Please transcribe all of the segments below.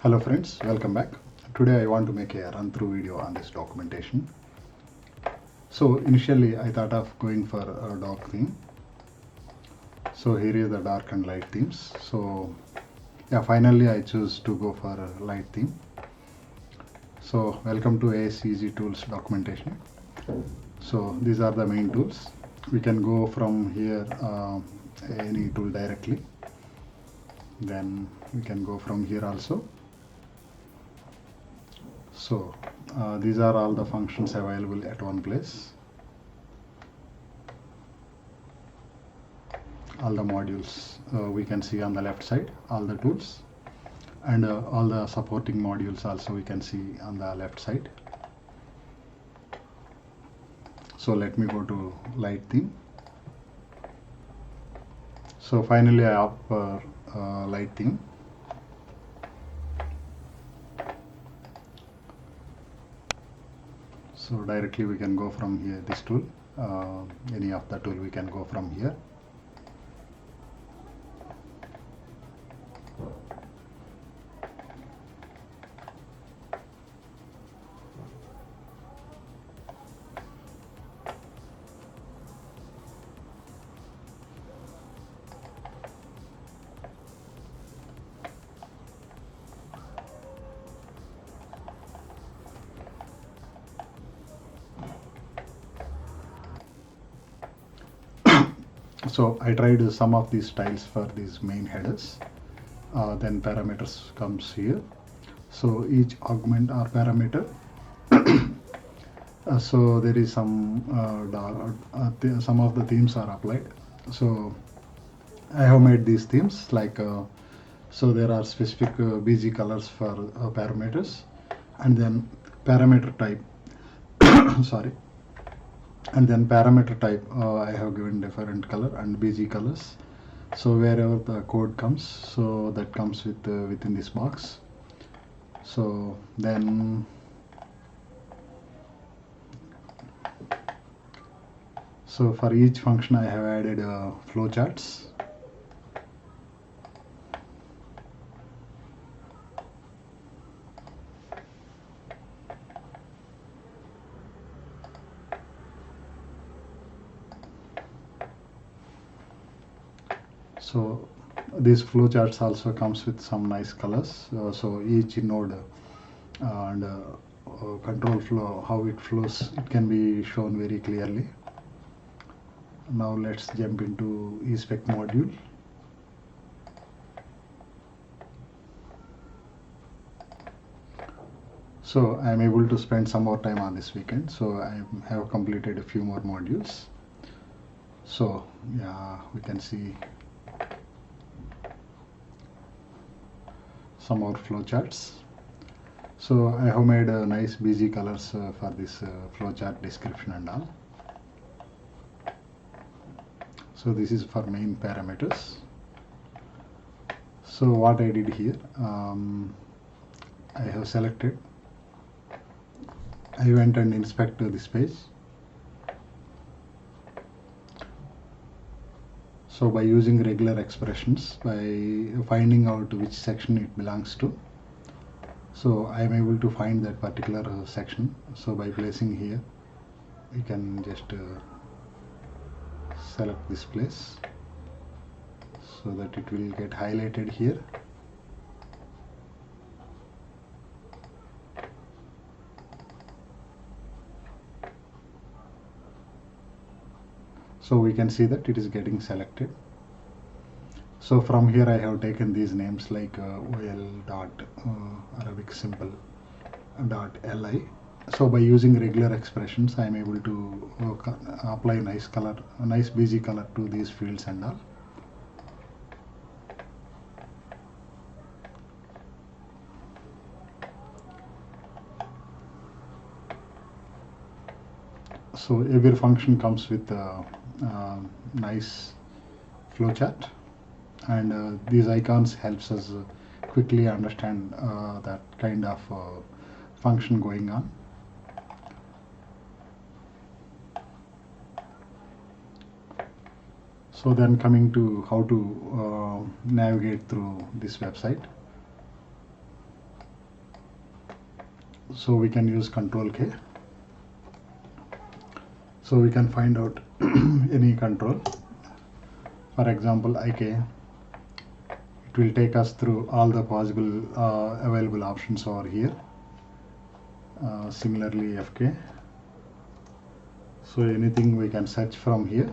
Hello friends, welcome back. Today I want to make a run through video on this documentation. So initially I thought of going for a dark theme. So here is the dark and light themes. So yeah, finally I choose to go for a light theme. So welcome to ASEZ Tools documentation. So these are the main tools. We can go from here any tool directly. Then we can go from here also. So these are all the functions available at one place. All the modules we can see on the left side, all the tools, and all the supporting modules also we can see on the left side. So let me go to light theme. So finally I opt for light theme. So directly we can go from here, this tool, any of the tool we can go from here. So I tried some of these styles for these main headers. Then parameters comes here. So each augment or parameter. So there is some some of the themes are applied. So I have made these themes like so there are specific BG colors for parameters, and then parameter type. Sorry. And then parameter type I have given different color and BG colors. So wherever the code comes, so that comes with within this box. So then so for each function I have added flowcharts. So these flowcharts also comes with some nice colors. So each node and control flow, how it flows, it can be shown very clearly. Now let's jump into eSpec module. So I am able to spend some more time on this weekend. So I have completed a few more modules. So yeah, we can see some more flowcharts. So I have made nice BG colors for this flowchart description and all. So this is for main parameters. So what I did here, I have selected, I went and inspect this page. So by using regular expressions, by finding out which section it belongs to, so I am able to find that particular section. So by placing here, you can just select this place so that it will get highlighted here. So we can see that it is getting selected. So from here I have taken these names like OL dot Arabic symbol dot LI. So by using regular expressions I am able to apply nice color, a nice BG color to these fields and all. So every function comes with a nice flowchart, and these icons helps us quickly understand that kind of function going on. So then coming to how to navigate through this website. So we can use Control K. So we can find out any control. For example, IK. It will take us through all the possible available options over here. Similarly, FK. So anything we can search from here.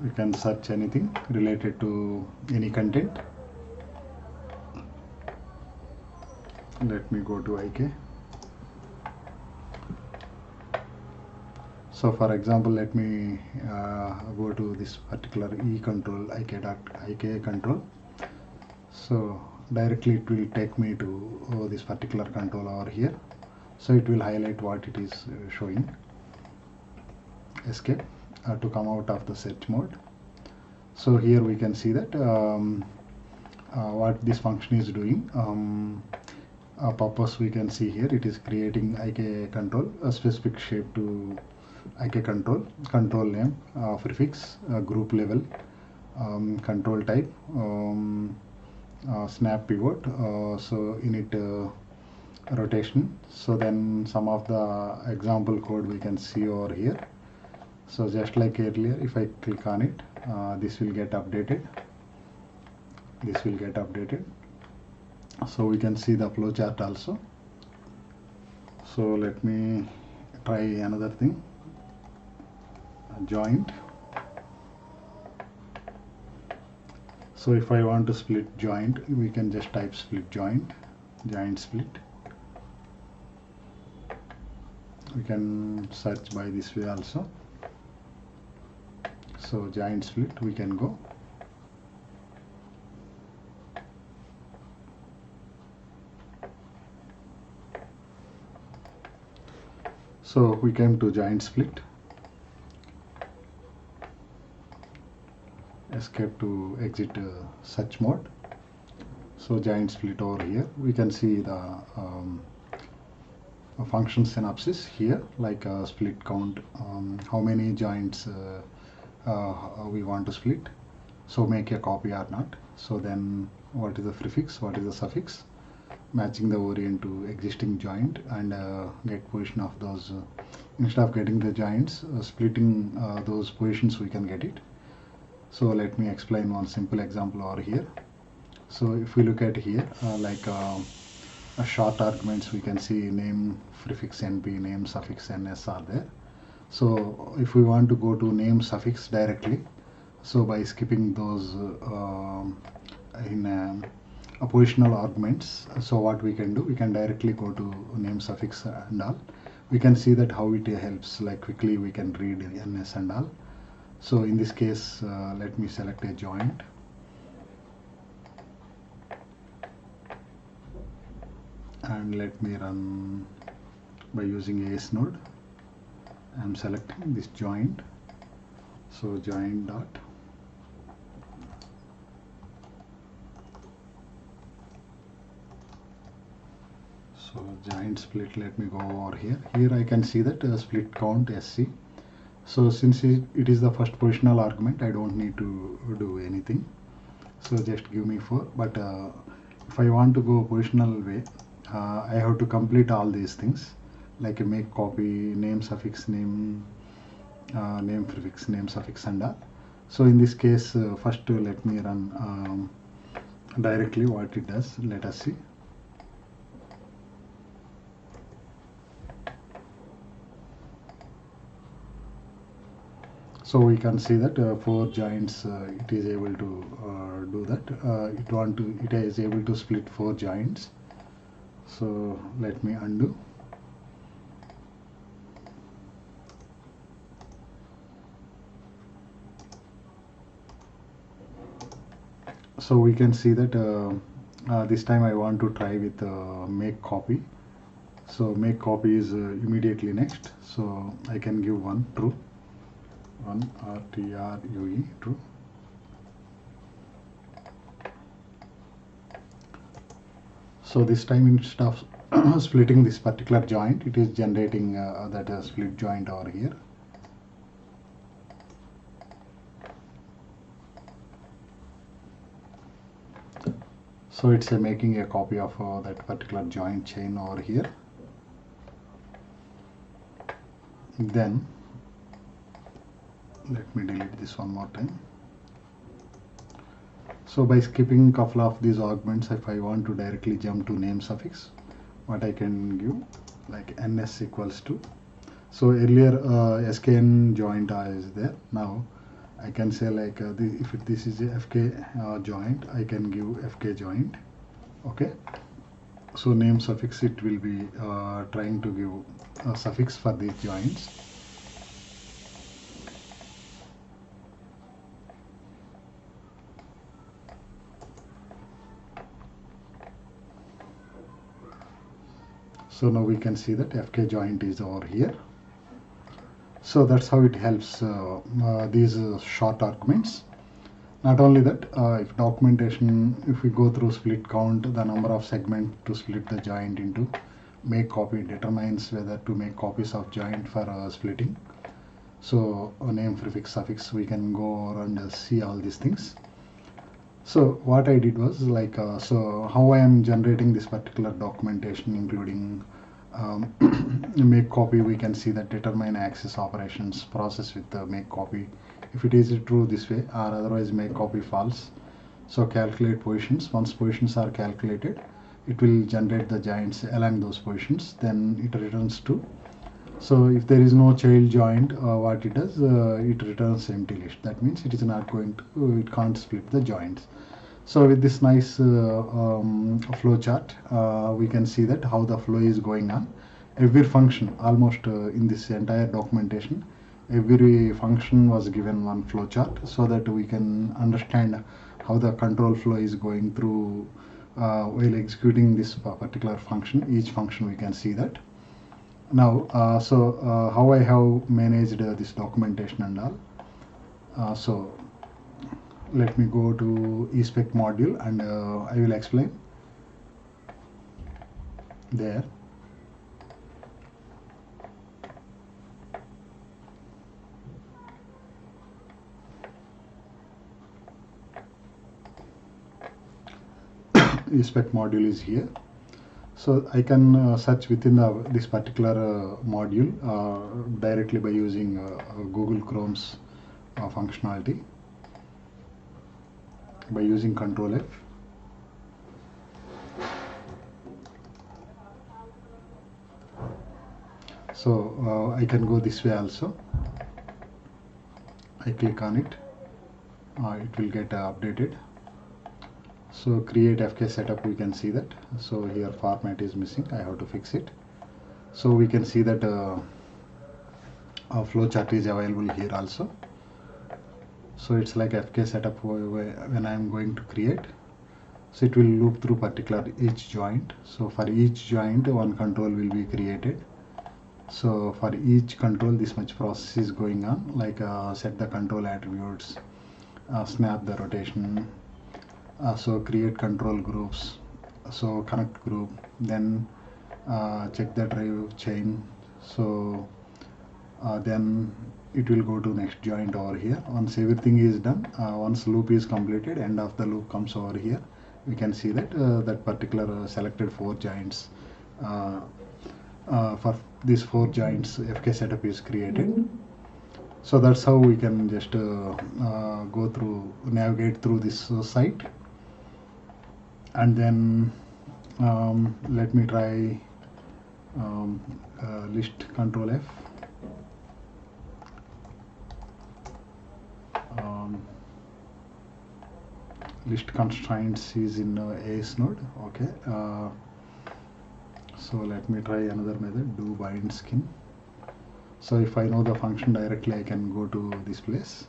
We can search anything related to any content. Let me go to IK. So for example, let me go to this particular E control, IK control. So directly it will take me to this particular control over here. So it will highlight what it is showing. Escape to come out of the search mode. So here we can see that what this function is doing. Purpose we can see here, it is creating IK control, a specific shape to IK control, control name, prefix, group level, control type, snap pivot, so init rotation. So then some of the example code we can see over here. So just like earlier, if I click on it, this will get updated. This will get updated. So we can see the flowchart also. So let me try another thing. Joint. So if I want to split joint, we can just type split joint, joint split. We can search by this way also. So joint split we can go. So we came to joint split. Escape to exit search mode. So joint split over here. We can see the function synopsis here, like split count, how many joints we want to split. So make a copy or not. So then what is the prefix, what is the suffix, matching the orient to existing joint, and get position of those. Instead of getting the joints, splitting those positions, we can get it. So let me explain one simple example over here. So if we look at here, like a short arguments, we can see name, prefix NP, name, suffix NS are there. So if we want to go to name suffix directly, so by skipping those in positional arguments, so what we can do, we can directly go to name suffix and all. We can see that how it helps, like quickly we can read NS and all. So in this case, let me select a joint. And let me run by using AS node. I'm selecting this joint. So joint dot. So joint split, let me go over here. Here I can see that split count SC. So since it is the first positional argument, I don't need to do anything. So just give me 4. But if I want to go positional way, I have to complete all these things, like a make copy, name suffix, name, name prefix, name suffix and all. So in this case, first let me run directly what it does. Let us see. So we can see that 4 joints it is able to do that. It is able to split 4 joints. So let me undo. So we can see that this time I want to try with make copy. So make copy is immediately next. So I can give 1 true. 1 RTRUE true. So this time instead of splitting this particular joint, it is generating that split joint over here. So it's making a copy of that particular joint chain over here. Then let me delete this one more time. So by skipping a couple of these augments, if I want to directly jump to name suffix, what I can give like ns equals to, so earlier skn joint is there. Now I can say like if this is a fk joint, I can give fk joint. Okay, so name suffix, it will be trying to give a suffix for these joints. So now we can see that fk joint is over here. So that's how it helps these short arguments. Not only that, if documentation, if we go through split count, the number of segments to split the joint into, make copy determines whether to make copies of joint for splitting. So name, prefix, suffix, we can go and see all these things. So what I did was like, so how I am generating this particular documentation, including make copy, we can see that determine access operations process with the make copy. If it is true this way, or otherwise make copy false. So calculate positions. Once positions are calculated, it will generate the joints along those positions. Then it returns true. So if there is no child joint, what it does, it returns empty list. That means it is not going to, it can't split the joints. So with this nice flow chart, we can see that how the flow is going on. Every function, almost in this entire documentation, every function was given one flow chart, so that we can understand how the control flow is going through while executing this particular function. Each function we can see that. Now, how I have managed this documentation and all. So let me go to eSpec module and I will explain there. eSpec module is here. So I can search within this particular module directly by using Google Chrome's functionality, by using Control F. So I can go this way also. I click on it, it will get updated. So create FK setup, we can see that. So here format is missing, I have to fix it. So we can see that a flow chart is available here also. So it's like FK setup when I am going to create. So it will loop through particular each joint. So for each joint, one control will be created. So for each control, this much process is going on, like set the control attributes, snap the rotation, so create control groups, so connect group, then check the drive chain. So then it will go to next joint over here. Once everything is done, once loop is completed, end of the loop comes over here. We can see that that particular selected 4 joints, for these 4 joints FK setup is created. So that's how we can just go through, navigate through this site. And then let me try list Control F. List constraints is in AS node. Okay. So let me try another method, do bind skin. So if I know the function directly, I can go to this place.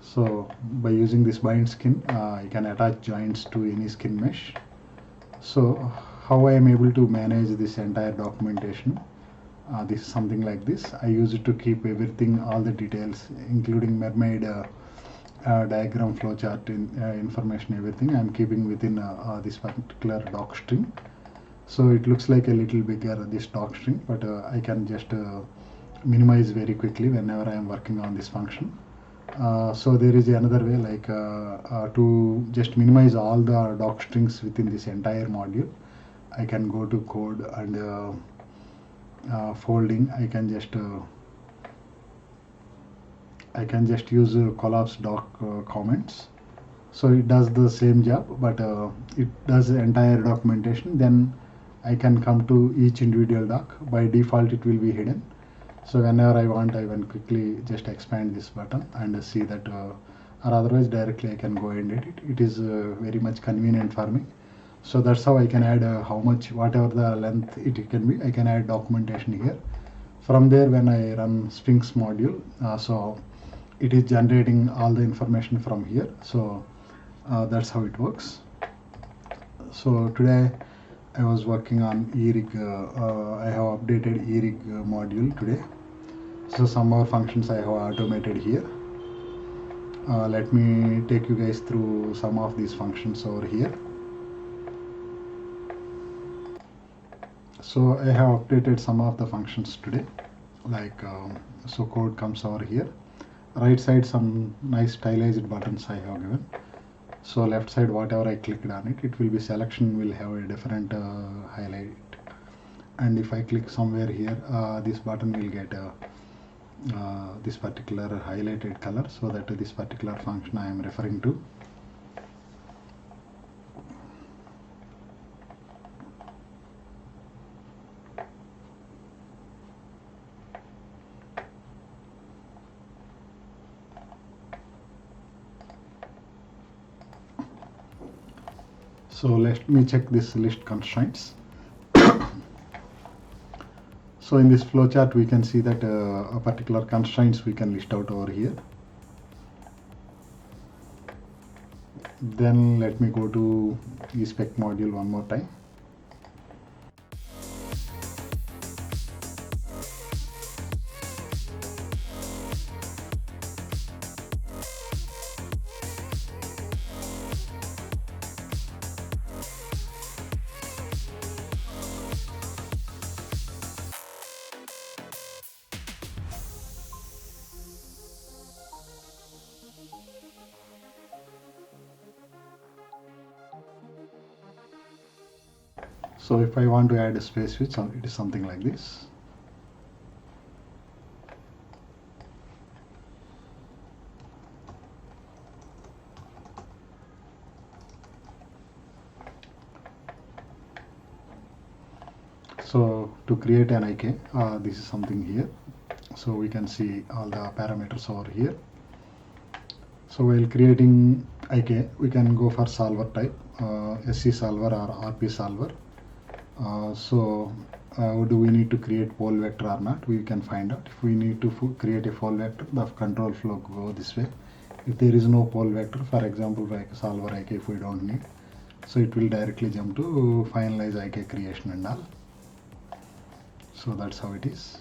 So by using this bind skin, I can attach joints to any skin mesh. So how I am able to manage this entire documentation? This is something like this. I use it to keep everything, all the details, including mermaid diagram, flowchart, information, everything I am keeping within this particular doc string. So it looks like a little bigger, this doc string, but I can just minimize very quickly whenever I am working on this function. So there is another way, like to just minimize all the doc strings within this entire module. I can go to code and folding. I can just use collapse doc comments. So it does the same job, but it does the entire documentation. Then I can come to each individual doc. By default, it will be hidden. So whenever I want, I can quickly just expand this button and see that, or otherwise directly I can go and edit it. It is very much convenient for me. So that's how I can add how much, whatever the length it can be, I can add documentation here. From there, when I run Sphinx module, so it is generating all the information from here. So that's how it works. So today I was working on eRig. I have updated eRig module today. So some more functions I have automated here. Let me take you guys through some of these functions over here. So I have updated some of the functions today, like so code comes over here. Right side, some nice stylized buttons I have given. So left side, whatever I clicked on it, it will be selection will have a different highlight. And if I click somewhere here, this button will get this particular highlighted color, so that this particular function I am referring to. So let me check this list constraints. So in this flowchart, we can see that a particular constraints we can list out over here. Then let me go to eSpec module one more time. So if I want to add a space switch, it is something like this. So to create an IK, this is something here. So we can see all the parameters over here. So while creating IK, we can go for solver type, SC solver or RP solver. Do we need to create pole vector or not? We can find out. If we need to create a pole vector, the control flow go this way. If there is no pole vector, for example, like solver IK, if we don't need, so it will directly jump to finalize IK creation and all. So that's how it is.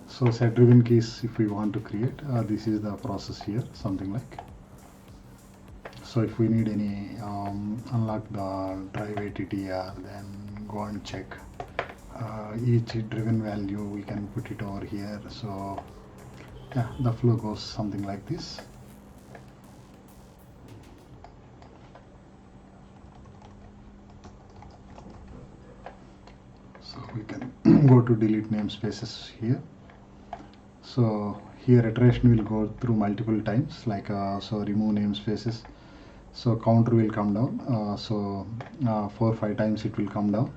So set driven keys, if we want to create, this is the process here, something like. So if we need any unlock the drive ATTR, then go and check each driven value, we can put it over here. So yeah, the flow goes something like this. So we can go to delete namespaces here. So here iteration will go through multiple times, like so remove namespaces. So counter will come down. 4 or 5 times it will come down.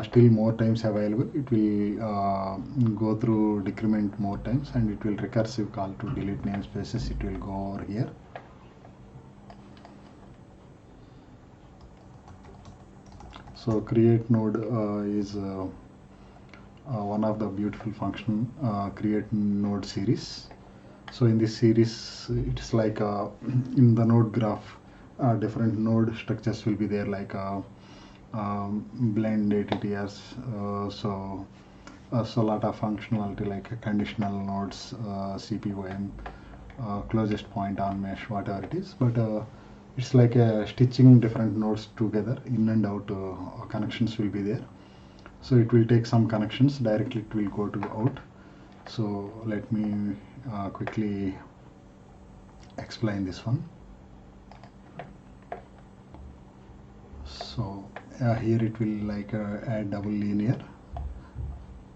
Still more times available. It will go through decrement more times, and it will recursive call to delete namespaces. It will go over here. So create node is one of the beautiful function, create node series. So in this series, it's like in the node graph, different node structures will be there, like blend ATTRs, so a lot of functionality like conditional nodes, CPOM, closest point on mesh, whatever it is. But It's like stitching different nodes together, in and out connections will be there. So it will take some connections, directly it will go to out. So let me quickly explain this one. So here it will like add double linear,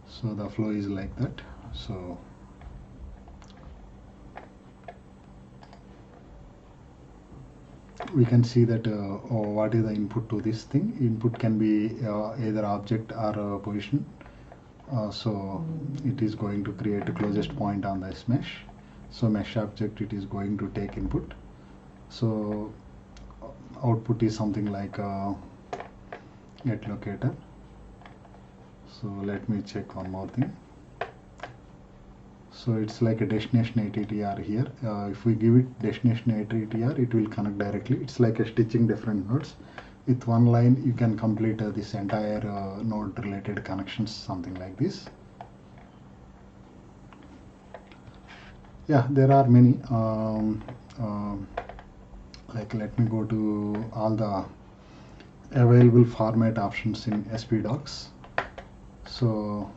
so the flow is like that. So we can see that what is the input to this thing. Input can be either object or position. So it is going to create a closest point on this mesh. So mesh object, it is going to take input. So output is something like get locator. So let me check one more thing. So it's like a destination ATTR here. If we give it destination ATTR, it will connect directly. It's like a stitching different nodes. With one line, you can complete this entire node related connections, something like this. Yeah, there are many. Like let me go to all the available format options in SP Docs. So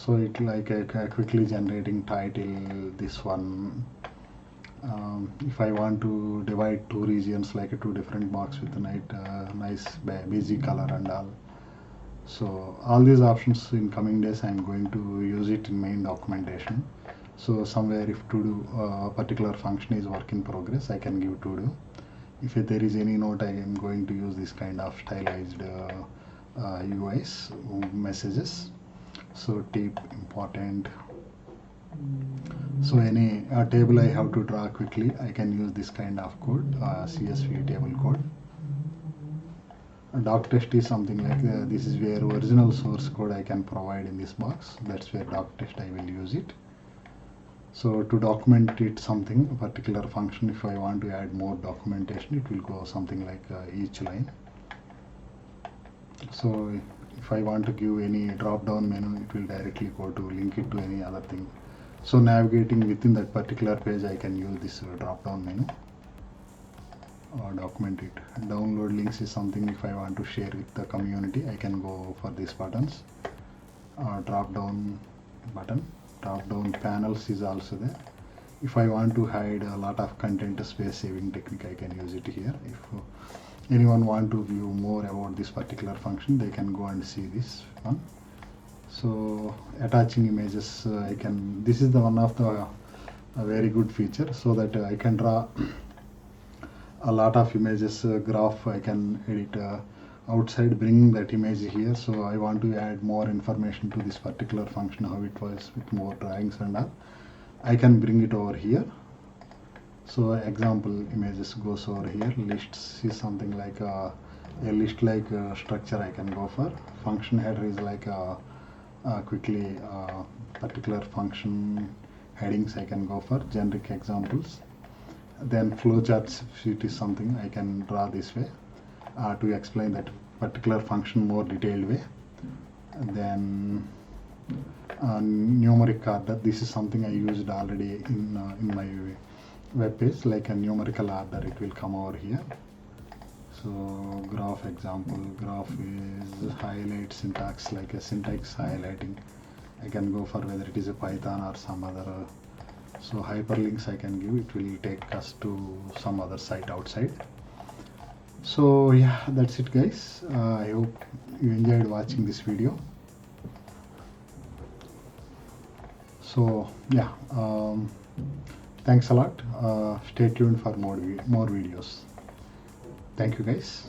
it like quickly generating title, this one. If I want to divide two regions, like two different box with a nice busy color and all. So all these options in coming days I'm going to use it in main documentation. So somewhere if to do a particular function is work in progress, I can give to do. If there is any note, I am going to use this kind of stylized UIs messages. So tip important. So any table I have to draw quickly, I can use this kind of code, CSV table code. Doc test is something like this is where original source code I can provide in this box. That's where doc test I will use it. So to document it something, a particular function, if I want to add more documentation, it will go something like each line. So if I want to give any drop down menu, it will directly go to link it to any other thing. So navigating within that particular page, I can use this drop down menu or document it. Download links is something if I want to share with the community, I can go for these buttons. Drop down button, drop down panels is also there. If I want to hide a lot of content space saving technique, I can use it here. If anyone want to view more about this particular function, they can go and see this one. So attaching images, I can, this is the one of the very good feature, so that I can draw a lot of images, graph I can edit outside, bringing that image here. So I want to add more information to this particular function, how it was with more drawings and all, I can bring it over here. So example images goes over here. Lists is something like a list like structure I can go for. Function header is like quickly particular function headings I can go for. Generic examples. Then flowchart sheet is something I can draw this way to explain that particular function more detailed way. And then numeric order, this is something I used already in my web page, like a numerical order, it will come over here. So graph example, graph is highlight syntax, like a syntax highlighting. I can go for whether it is a Python or some other. So hyperlinks I can give, it will take us to some other site outside. So yeah, that's it guys. I hope you enjoyed watching this video. So yeah, thanks a lot. Stay tuned for more videos. Thank you guys.